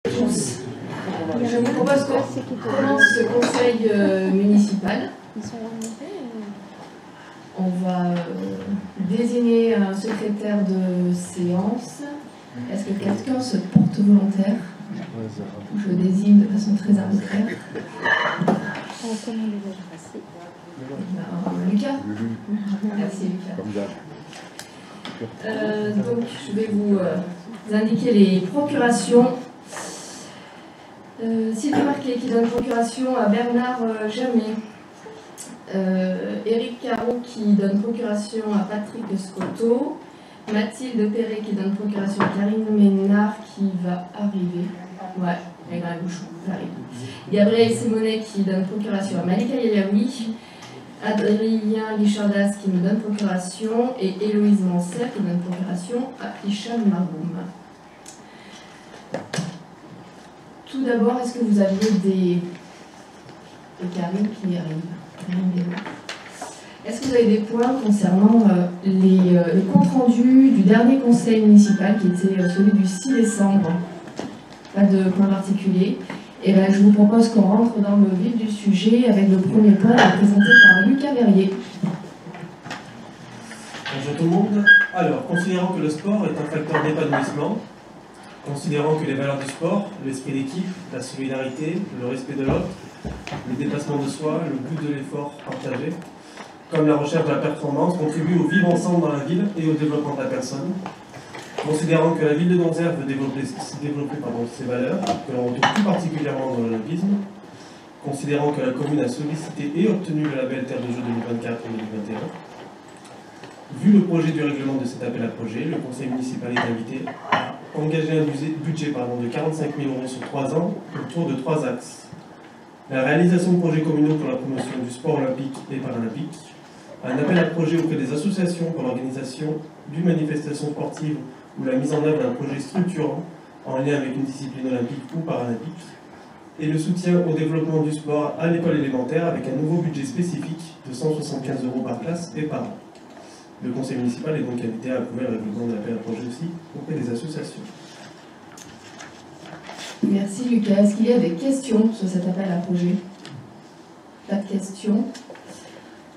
Tous. Je vous propose qu'on commence ce conseil municipal. On va désigner un secrétaire de séance. Est-ce que quelqu'un se porte volontaire? Je désigne de façon très arbitraire. Lucas. Merci Lucas. Donc je vais vous indiquer les procurations. Sylvie Marquet qui donne procuration à Bernard Germain. Éric Carreau qui donne procuration à Patrick Scotto. Mathilde Perret qui donne procuration à Karine Ménard qui va arriver. Ouais, avec un bouchon, ça arrive. Gabriel Simonet qui donne procuration à Malika Yayaoui. Adrien Guichardas qui nous donne procuration et Héloïse Mancer qui donne procuration à Hicham Marboum. Tout d'abord, est-ce que vous aviez des Karine qui arrivent? Est-ce que vous avez des points concernant le compte-rendu du dernier conseil municipal qui était celui du 6 décembre? Pas de point particulier. Et bien, je vous propose qu'on rentre dans le vif du sujet avec le premier point présenté par Lucas Verrier. Bonjour tout le monde. Alors, considérant que le sport est un facteur d'épanouissement, considérant que les valeurs du sport, l'esprit d'équipe, la solidarité, le respect de l'autre, le dépassement de soi, le goût de l'effort partagé, comme la recherche de la performance, contribuent au vivre ensemble dans la ville et au développement de la personne. Considérant que la ville de Donzère veut développer ses valeurs, que l'on retrouve tout particulièrement dans l'olympisme, considérant que la commune a sollicité et obtenu le label Terre de Jeux 2024 et 2021, vu le projet du règlement de cet appel à projet, le conseil municipal est invité à engager un budget de 45 000 € sur 3 ans autour de 3 axes. La réalisation de projets communaux pour la promotion du sport olympique et paralympique, un appel à projet auprès des associations pour l'organisation d'une manifestation sportive ou la mise en œuvre d'un projet structurant en lien avec une discipline olympique ou paralympique, et le soutien au développement du sport à l'école élémentaire avec un nouveau budget spécifique de 175 € par classe et par an. Le conseil municipal est donc invité à approuver le règlement de l'appel à projet aussi auprès des associations. Merci Lucas. Est-ce qu'il y a des questions sur cet appel à projet? Pas de questions.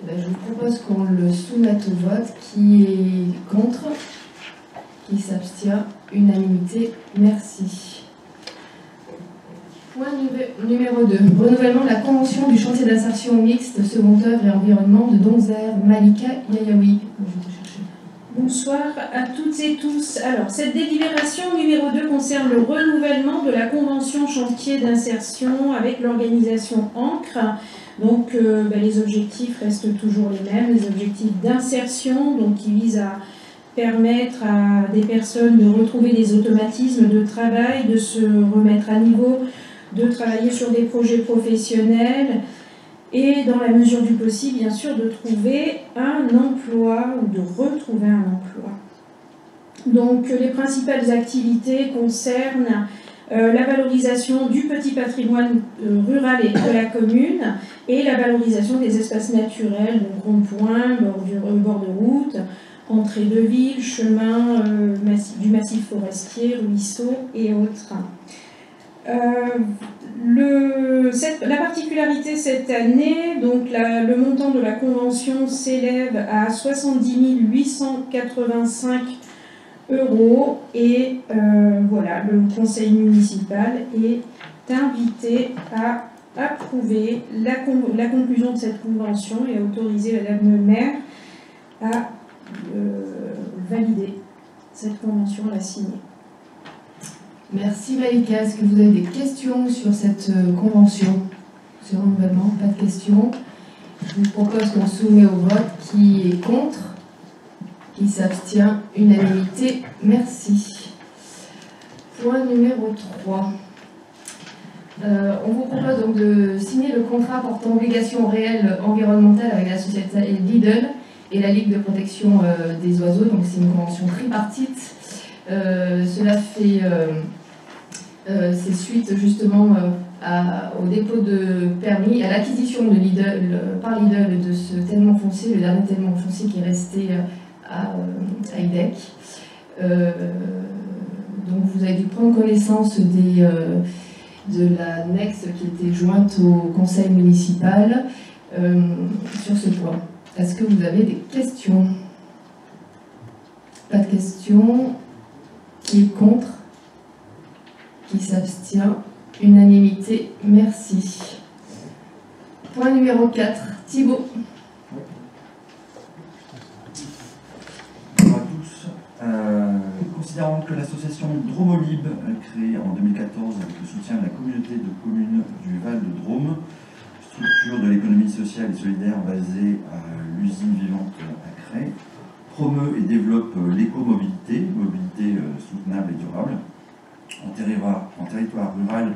Je vous propose qu'on le soumette au vote. Qui est contre? Qui s'abstient? Unanimité. Merci. Point numéro 2. Renouvellement de la convention du chantier d'insertion mixte seconde œuvre et environnement de Donzère, Malika Yayaoui. Bonsoir à toutes et tous. Alors, cette délibération numéro 2 concerne le renouvellement de la convention chantier d'insertion avec l'organisation Ancre. Donc, les objectifs restent toujours les mêmes, les objectifs d'insertion, donc qui visent à permettre à des personnes de retrouver des automatismes de travail, de se remettre à niveau, de travailler sur des projets professionnels et, dans la mesure du possible, bien sûr, de trouver un emploi ou de retrouver un emploi. Donc, les principales activités concernent la valorisation du petit patrimoine rural et de la commune et la valorisation des espaces naturels, donc ronds-points, bord de route, entrée de ville, chemin du massif forestier, ruisseaux et autres. La particularité cette année, donc le montant de la convention s'élève à 70 885 € et voilà, le conseil municipal est invité à approuver la conclusion de cette convention et à autoriser Madame le maire à valider cette convention, à la signer. Merci Malika. Est-ce que vous avez des questions sur cette convention? Sur le renouvellement? Pas de questions. Je vous propose qu'on soumet au vote. Qui est contre? Qui s'abstient? Unanimité. Merci. Point numéro 3. On vous propose donc de signer le contrat portant obligation réelle environnementale avec la société Lidl et la Ligue de protection des oiseaux. Donc c'est une convention tripartite. Cela fait c'est suite justement au dépôt de permis, à l'acquisition de Lidl, par Lidl de ce tellement foncier, le dernier tellement foncier qui est resté à IDEC. Donc vous avez dû prendre connaissance de l'annexe qui était jointe au conseil municipal sur ce point. Est-ce que vous avez des questions? Pas de questions. Qui est contre? Qui s'abstient? Unanimité, merci. Point numéro 4, Thibaut. Bonjour à tous. Considérant que l'association Dromolib, créée en 2014 avec le soutien de la communauté de communes du Val de Drôme, structure de l'économie sociale et solidaire basée à l'usine vivante à Cray, promeut et développe l'écomobilité, mobilité soutenable et durable, en territoire rural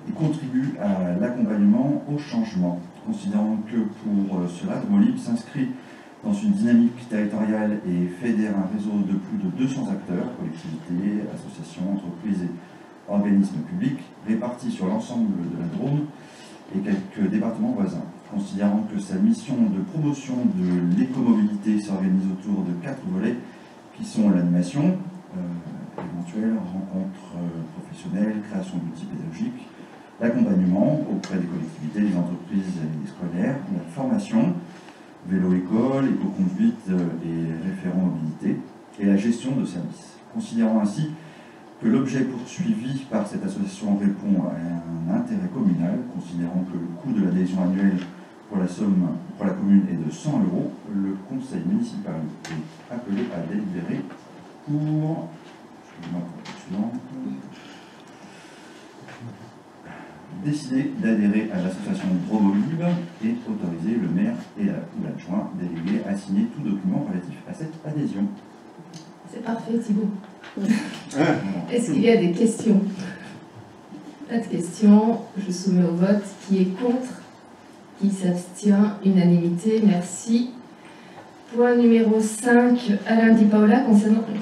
et contribue à l'accompagnement au changement. Considérant que pour cela, Dromolib s'inscrit dans une dynamique territoriale et fédère un réseau de plus de 200 acteurs, collectivités, associations, entreprises et organismes publics, répartis sur l'ensemble de la Drôme et quelques départements voisins. Considérant que sa mission de promotion de l'écomobilité s'organise autour de 4 volets qui sont l'animation, éventuelle rencontres professionnelles, création d'outils pédagogiques, l'accompagnement auprès des collectivités, des entreprises et des scolaires, la formation, vélo-école, éco-conduite et référent mobilité, et la gestion de services. Considérant ainsi que l'objet poursuivi par cette association répond à un intérêt communal, considérant que le coût de l'adhésion annuelle pour la commune est de 100 €, le conseil municipal est appelé à délibérer pour décider d'adhérer à l'association Dromolib et autoriser le maire et ou l'adjoint délégué à signer tout document relatif à cette adhésion. C'est parfait, Thibaut. Est-ce qu'il y a des questions? Pas de questions. Je soumets au vote. Qui est contre? Qui s'abstient? Unanimité. Merci. Point numéro 5, Alain Di Paola,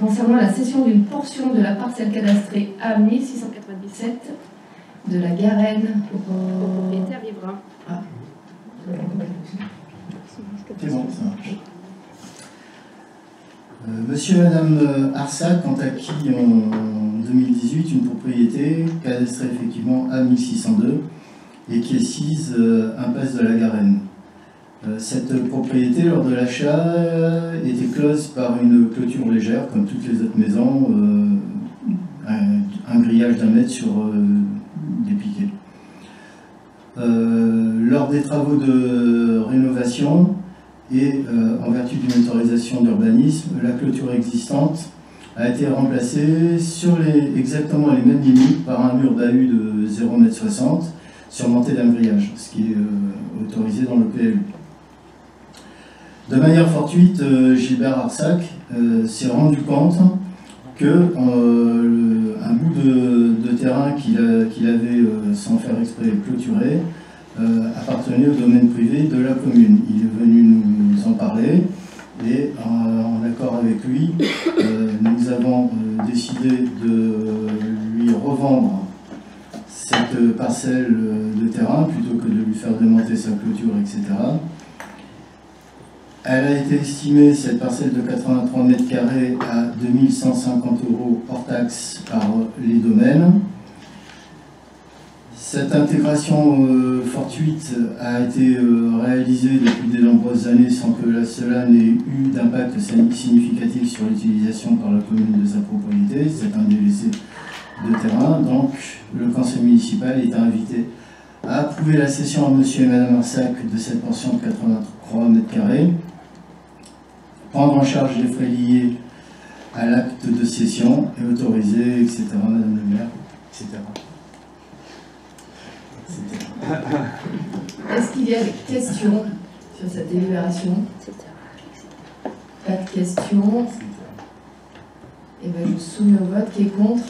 concernant la cession d'une portion de la parcelle cadastrée A1697 de la Garenne au propriétaire riverain. Ah. C'est bon, ça marche. Monsieur et Madame Arsac ont acquis en 2018 une propriété cadastrée effectivement A1602 et qui est sise impasse de la Garenne. Cette propriété, lors de l'achat, était close par une clôture légère, comme toutes les autres maisons, un grillage d'1 mètre sur des piquets. Lors des travaux de rénovation et en vertu d'une autorisation d'urbanisme, la clôture existante a été remplacée sur exactement les mêmes limites par un mur bahut de 0,60 m surmonté d'un grillage, ce qui est autorisé dans le PLU. De manière fortuite, Gilbert Arsac s'est rendu compte que un bout de terrain qu'il avait, sans faire exprès, clôturé, appartenait au domaine privé de la commune. Il est venu nous en parler et, en accord avec lui, nous avons décidé de lui revendre cette parcelle de terrain plutôt que de lui faire démonter sa clôture, etc. Elle a été estimée, cette parcelle de 83 mètres carrés, à 2150 € hors taxe par les domaines. Cette intégration fortuite a été réalisée depuis de nombreuses années sans que cela n'ait eu d'impact significatif sur l'utilisation par la commune de sa propriété. C'est un délaissé de terrain, donc le conseil municipal est invité à approuver la cession à monsieur et madame Arsac de cette portion de 83 mètres carrés, prendre en charge les frais liés à l'acte de cession et autoriser, etc., madame le maire, etc. Est-ce qu'il y a des questions sur cette délibération? Pas de questions. Et bien, je soumets au vote. Qui est contre?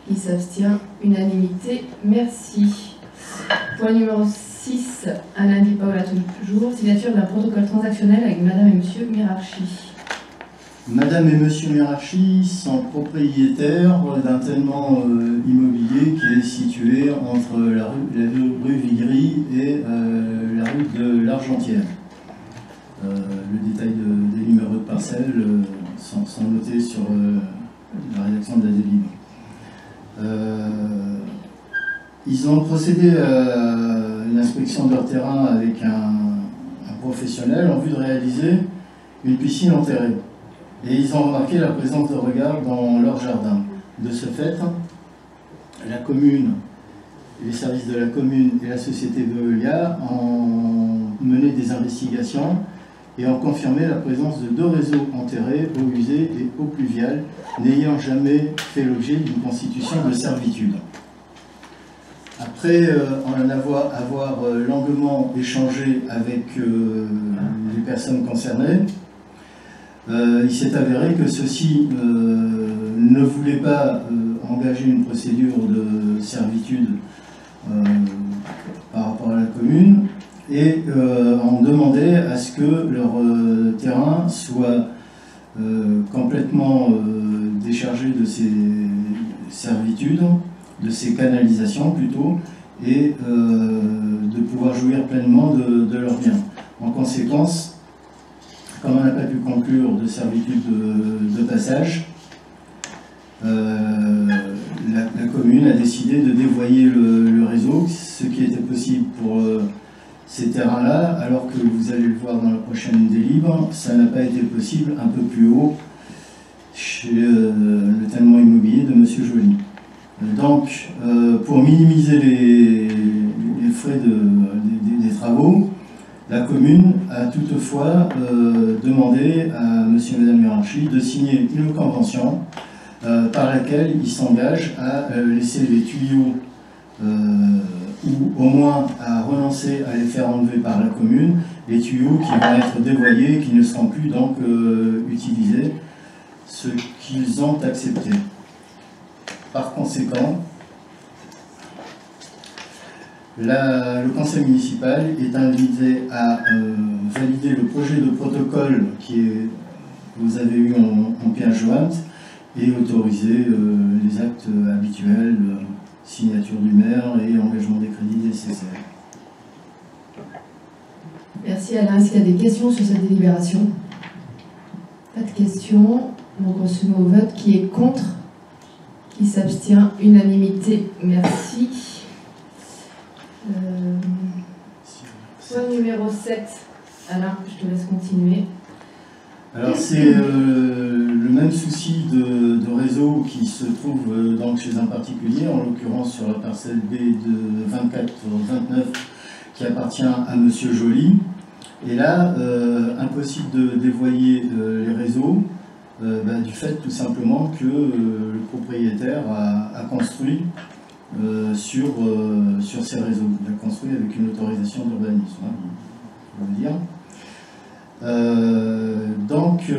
Qui s'abstient? Unanimité. Merci. Point numéro 6, Alain Di Paola, toujours. Signature d'un protocole transactionnel avec Madame et Monsieur Mirarchi. Madame et Monsieur Mirarchi sont propriétaires d'un tenement immobilier qui est situé entre la rue Vigry et la rue de l'Argentière. Le détail des numéros de parcelles sont notés sur la rédaction de la délibération. Ils ont procédé à une inspection de leur terrain avec un professionnel en vue de réaliser une piscine enterrée. Et ils ont remarqué la présence de regards dans leur jardin. De ce fait, la commune, les services de la commune et la société Veolia ont mené des investigations et ont confirmé la présence de 2 réseaux enterrés, eau usée et eau pluviale, n'ayant jamais fait l'objet d'une constitution de servitude. Après en avoir longuement échangé avec les personnes concernées, il s'est avéré que ceux-ci ne voulaient pas engager une procédure de servitude par rapport à la commune et ont demandé à ce que leur terrain soit complètement déchargé de ces servitudes, de ces canalisations plutôt, et de pouvoir jouir pleinement de leurs biens. En conséquence, comme on n'a pas pu conclure de servitude de passage, la commune a décidé de dévoyer le réseau, ce qui était possible pour ces terrains-là, alors que vous allez le voir dans la prochaine délibération, ça n'a pas été possible un peu plus haut chez le tellement immobilier de M. Joly. Donc, pour minimiser les frais des travaux, la commune a toutefois demandé à M. et Mme Miranchi de signer une convention par laquelle ils s'engagent à laisser les tuyaux ou au moins à renoncer à les faire enlever par la commune, les tuyaux qui vont être dévoyés, qui ne seront plus donc utilisés, ce qu'ils ont accepté. Par conséquent, le conseil municipal est invité à valider le projet de protocole que vous avez eu en pièce jointe et autoriser les actes habituels, signature du maire et engagement des crédits nécessaires. Merci Alain. Est-ce qu'il y a des questions sur cette délibération? Pas de questions. Donc on se met au vote. Qui est contre? Qui s'abstient? Unanimité. Merci. Point numéro 7. Alain, je te laisse continuer. Alors c'est le même souci de réseau qui se trouve donc chez un particulier, en l'occurrence sur la parcelle B de 24-29 qui appartient à M. Joly. Et là, impossible de dévoyer les réseaux du fait tout simplement que le propriétaire a construit sur ces réseaux. Il a construit avec une autorisation d'urbanisme, il faut le dire. Donc,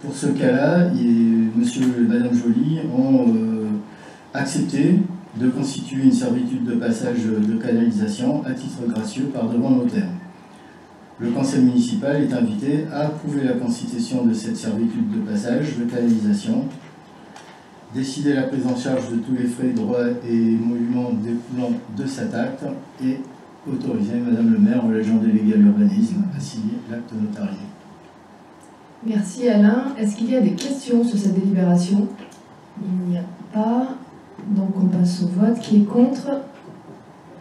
pour ce cas-là, monsieur et madame Joly ont accepté de constituer une servitude de passage de canalisation à titre gracieux par devant notaire. Le conseil municipal est invité à approuver la constitution de cette servitude de passage de canalisation, décider la prise en charge de tous les frais, droits et émoluments découlant de cet acte et autoriser Madame le maire ou l'agent délégué à l'urbanisme à signer l'acte notarié. Merci Alain. Est-ce qu'il y a des questions sur cette délibération? Il n'y a pas. Donc on passe au vote. Qui est contre?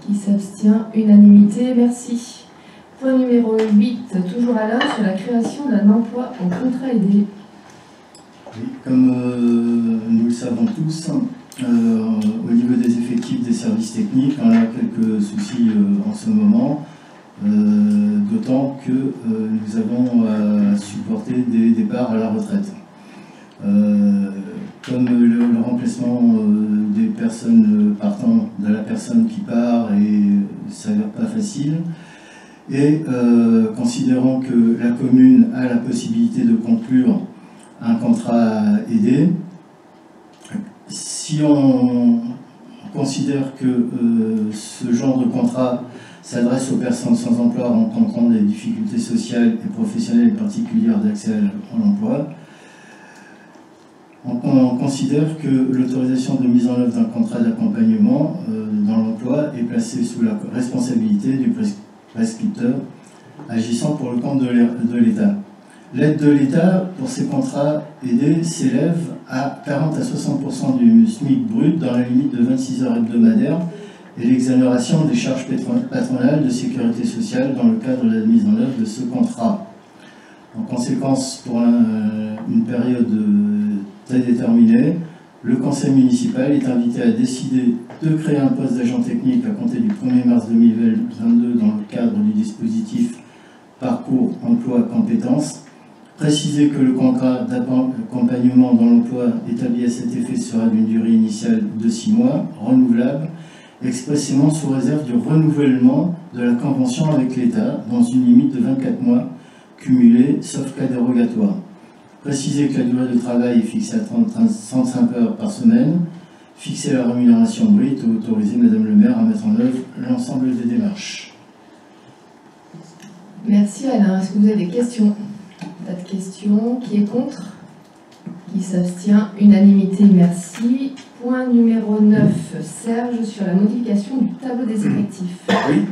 Qui s'abstient? Unanimité. Merci. Point numéro 8. Toujours Alain, sur la création d'un emploi en contrat aidé. Oui, comme nous le savons tous, au niveau des effectifs des services techniques, on a quelques soucis en ce moment, d'autant que nous avons à supporter des départs à la retraite. Comme le remplacement des personnes partant de la personne qui part et s'avère pas facile, et considérant que la commune a la possibilité de conclure un contrat aidé, si on considère que ce genre de contrat s'adresse aux personnes sans emploi rencontrant des difficultés sociales et professionnelles et particulières d'accès à l'emploi, on considère que l'autorisation de mise en œuvre d'un contrat d'accompagnement dans l'emploi est placée sous la responsabilité du prescripteur agissant pour le compte de l'État. L'aide de l'État pour ces contrats aidés s'élève à 40 à 60% du SMIC brut dans la limite de 26 heures hebdomadaires et l'exonération des charges patronales de sécurité sociale dans le cadre de la mise en œuvre de ce contrat. En conséquence, pour une période très déterminée, le conseil municipal est invité à décider de créer un poste d'agent technique à compter du 1er mars 2022 dans le cadre du dispositif Parcours Emploi Compétences. Préciser que le contrat d'accompagnement dans l'emploi établi à cet effet sera d'une durée initiale de 6 mois, renouvelable, expressément sous réserve du renouvellement de la convention avec l'État dans une limite de 24 mois cumulés, sauf cas dérogatoire. Préciser que la durée de travail est fixée à 35 heures par semaine, fixer la rémunération brute et autoriser Madame le maire à mettre en œuvre l'ensemble des démarches. Merci Alain. Est-ce que vous avez des questions? Pas de questions. Qui est contre? Qui s'abstient? Unanimité, merci. Point numéro 9, Serge, sur la modification du tableau des effectifs. Oui,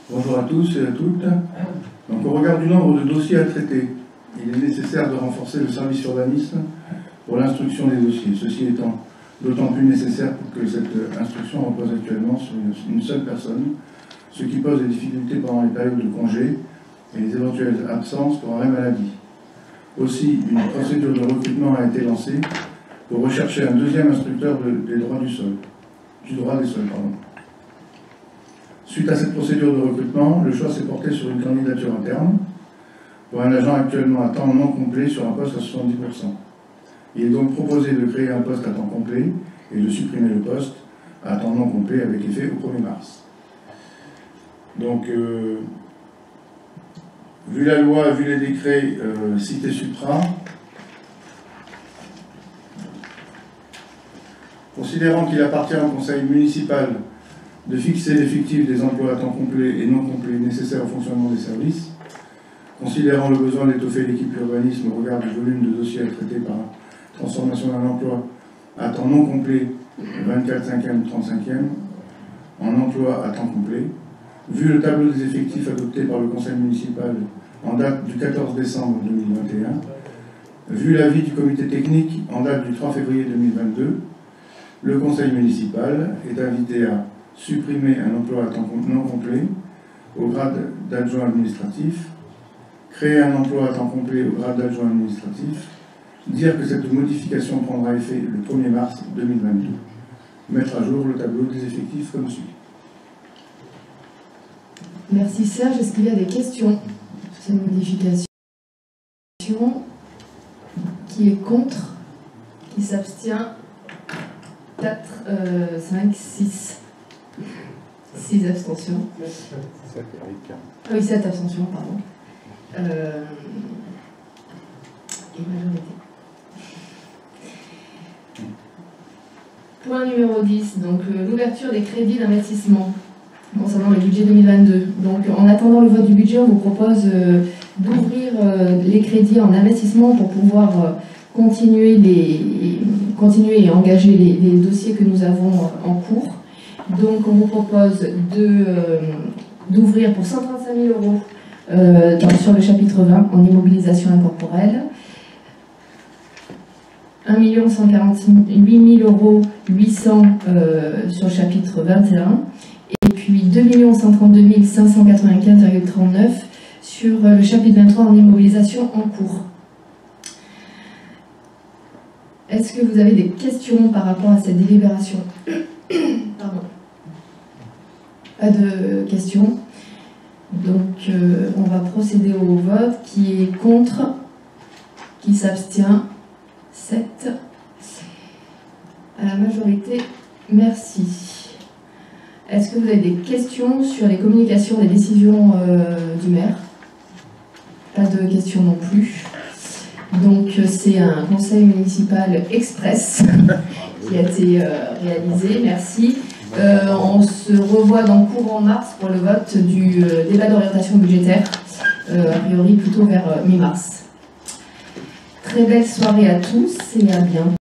bonjour à tous et à toutes. Donc, au regard du nombre de dossiers à traiter, il est nécessaire de renforcer le service urbanisme pour l'instruction des dossiers. Ceci étant d'autant plus nécessaire pour que cette instruction repose actuellement sur une seule personne, ce qui pose des difficultés pendant les périodes de congé et les éventuelles absences pour arrêt maladie. Aussi, une procédure de recrutement a été lancée pour rechercher un deuxième instructeur du droit des sols. Suite à cette procédure de recrutement, le choix s'est porté sur une candidature interne pour un agent actuellement à temps non complet sur un poste à 70%. Il est donc proposé de créer un poste à temps complet et de supprimer le poste à temps non complet avec effet au 1er mars. Donc, vu la loi, vu les décrets cités supra, considérant qu'il appartient au conseil municipal de fixer l'effectif des emplois à temps complet et non complet nécessaires au fonctionnement des services, considérant le besoin d'étoffer l'équipe urbanisme au regard du volume de dossiers à traiter par transformation d'un emploi à temps non complet, 24, 5e, 35e, en emploi à temps complet, vu le tableau des effectifs adopté par le conseil municipal en date du 14 décembre 2021, vu l'avis du comité technique en date du 3 février 2022, le conseil municipal est invité à supprimer un emploi à temps non complet au grade d'adjoint administratif, créer un emploi à temps complet au grade d'adjoint administratif, dire que cette modification prendra effet le 1er mars 2022. Mettre à jour le tableau des effectifs comme suit. Merci Serge. Est-ce qu'il y a des questions sur cette modification? Qui est contre? Qui s'abstient? 4, 5, 6. 6 abstentions. Ah oui, 7 abstentions, pardon. Et majorité. Point numéro 10, donc l'ouverture des crédits d'investissement concernant le budget 2022. Donc en attendant le vote du budget, on vous propose d'ouvrir les crédits en investissement pour pouvoir continuer et engager les dossiers que nous avons en cours. Donc on vous propose d'ouvrir pour 135 000 € sur le chapitre 20 en immobilisation incorporelle, 1 148 800 € sur le chapitre 21 et puis 2 132 595,39 sur le chapitre 23 en immobilisation en cours. Est-ce que vous avez des questions par rapport à cette délibération? Pardon. Pas de questions. Donc on va procéder au vote. Qui est contre? Qui s'abstient? 7. À la majorité, merci. Est-ce que vous avez des questions sur les communications des décisions du maire? Pas de questions non plus. Donc c'est un conseil municipal express qui a été réalisé, merci. On se revoit dans courant mars pour le vote du débat d'orientation budgétaire, a priori plutôt vers mi-mars. Très belle soirée à tous et à bientôt.